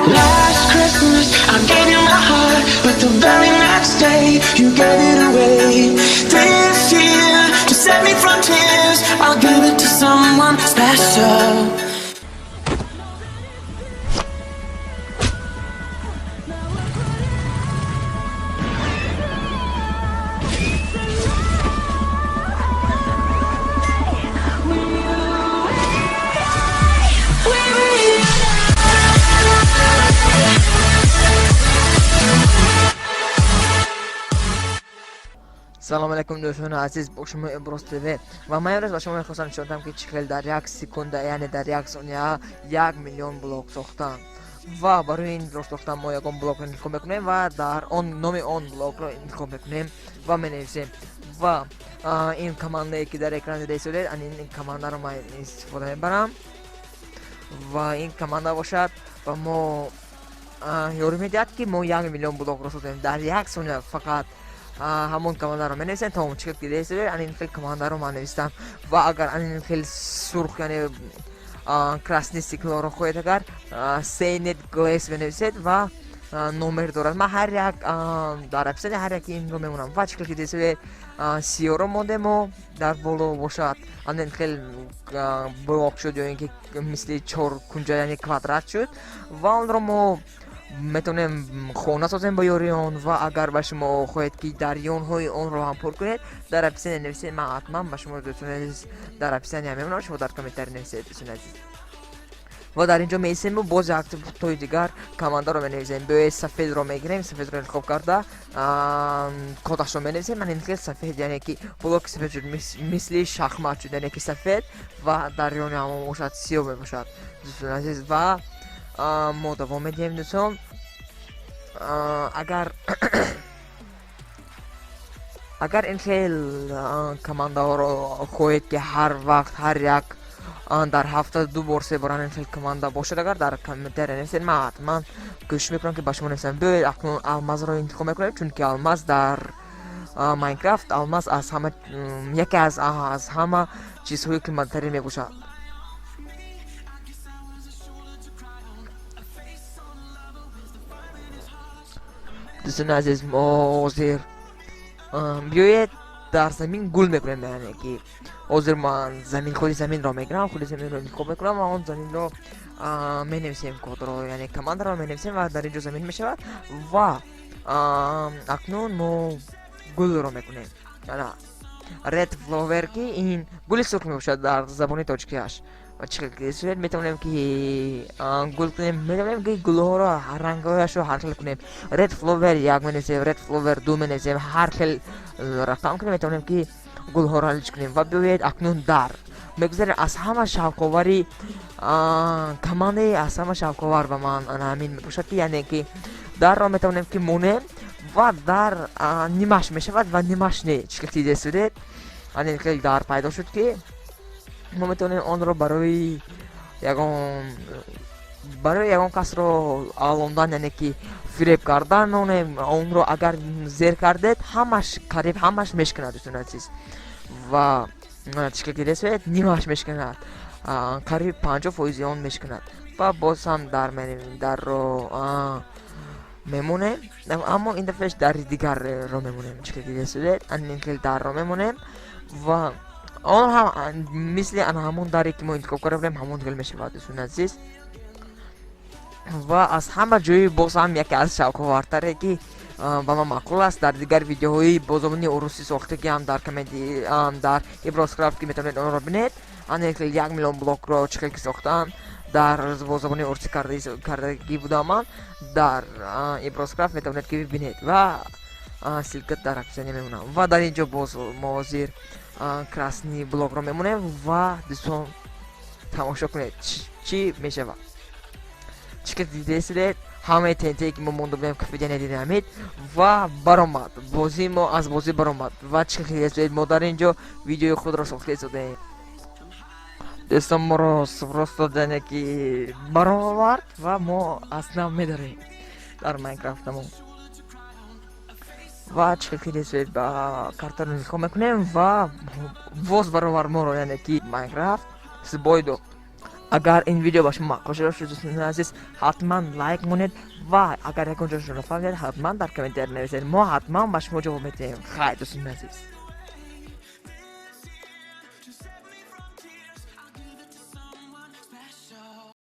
Last Christmas I gave you my heart, but the very next day you gave it away. This year, to save me from tears, I'll give it to someone special. سلام علیکم دوستان عزیز، با شما ابراز تیوی و من امروز با شما میخواستم شدم که چخیل در یک سکونده یعنی در یک ثانیه 1,000,000 بلاک ساختن و برای این راه ساختن ما یکم بلاک رو انتخاب میکنیم و در آن نام آن بلاک رو انتخاب میکنیم و مینویسیم و این کمانده که در اکران دیده شده این کمانده رو من استفاده میبرم و این کمانده باشد و ما یاری میدهد که ما 1,000,000 بلاک رو ساختیم در یک ثانیه. فقط همون کمانده رو منویسن تا اون چیکار دیده شده این خیلی کمانده رو من نوشتم و اگر این خیلی سرخ یعنی کراسنی سیکلو رو خواهید اگر سینت گلیس بنویسید و نمر دارد. من هر یک در اپسیون هر یک این رو میمونم و چیکار دیده شده سیاه رو ماندیم و در بالا باشد این خیلی بلاک شد یا اینکه مثل 4 کنجا یعنی کوادرات شد و اون رو ما میتونیم خونه سازیم با یاری اون و اگر به شما خواهید که دریان های اون رو هم پر کنید در اپسیون نویسید. من حتما به شما دوستان در اپسیون هم میمونم، شما در کامنتر نویسید دوستان عزیز و در اینجا میسیم و باز یک توی دیگر کمانده رو منویسیم. به سفید رو میگیریم، سفید رو انتخاب کرده کدش رو منویسیم. من این سفید یعنی که بلاک سفید شد مثل شخمت شد یعنی که سفید و دریان هم باشد سیاه باشد دوستان عزیز و ما دوام میدیم دوستان. اگر این خیلی کمانده ها رو خواهید که هر وقت هر یک در هفته 2 بار 3 بار این خیلی کمانده باشد اگر در کامنتر نویسید من حتما گوش میکنم که به شما نویسم. بیایید اکنون الماس رو انتخاب میکنیم چون که الماس در ماینکرافت الماس از همه یکی از همه چیزهای قیمت‌تری میباشد. دوستان عزیز ما حاضر بیایید در زمین گل میکنیم یعنی که حاضر من خودی زمین را میگیرم، خودی زمین رو انتخاب میکنم و اون زمین رو مینویسیم کد رو یعنی کماند رو مینویسیم و در اینجا زمین میشود و اکنون ما گل رو میکنیم یعنی رد فلاور که این گل سرخ میباشد در زبان تاجیکیش و چیکار میتونیم که گل کنیم، میتونیم که گل ها رو رنگ‌هایش رو حل کنیم. رد فلاور یک منویسیم، رد فلاور 2 منویسیم، هر خیلی رقم کنیم میتونیم که گل ها رو حل کنیم و بیایید اکنون در میگذاریم از همه شوک‌آوری کمانده از همه شوک‌آور به من همین میباشد که یعنی که در را میتونیم که مونیم و در نیمش میشود و نیمش نه چیکار دیده شده این خیلی در پیدا شد که ما میتونیم آن رو برای یگان کس رو آلوندن یعنی که فریب کردن اون رو اگر زیر کردید همش قریب همش میشکند دوستان عزیز و چیکار دیده شد نیمش میشکند قریب 50% اون میشکند و باز هم در رو میمونه اما این دفعه در دیگر رو میمونیم. چیکار دیده شده این خیلی در رو میمونیم و آن هم مثل همون داری که ما انتخاب کردیم همون گل میشه دوستان عزیز و از همه جایی باز هم یکی از شوک‌آورتره که با من معقول است در دیگر ویدیوهای بازمانی اروسی ساخته که هم در کامنتی در ابراز کرافت که میتونید اون رو ببینید آن 1,000,000 بلاک رو چیکار ساختم در زبانی اروسی کردگی بودم من در ابراز کرافت میتونید که ببینید و سیلکت در اپسیون میمونم و در اینجا باز موازیر کراسنی بلاک رو میمونه و دوستان تماشا کنید چی میشه و چیکار دیده شده همه تنتی که ما مونده بودیم که ویدیو ندیدید و برآمد بازی ما از بازی برآمد و چیکار دیده شده ما در اینجا ویدیو خود را ساخته شده دوستان ما را فرست دادن که برآورد و ما اصلا میداریم در ماینکرافت ما و چیکار دیده شده با کارت رو انتخاب میکنیم و باز برآورد ما رو یعنی که ماینکرافت سبایدو agar in video başıma qo'shilish uchun hatman like moned va agar yakunlashni xohlasanglar hatman dar kommentariyada mo hatman boshqa javob eting. Xayr do'stlar aziz.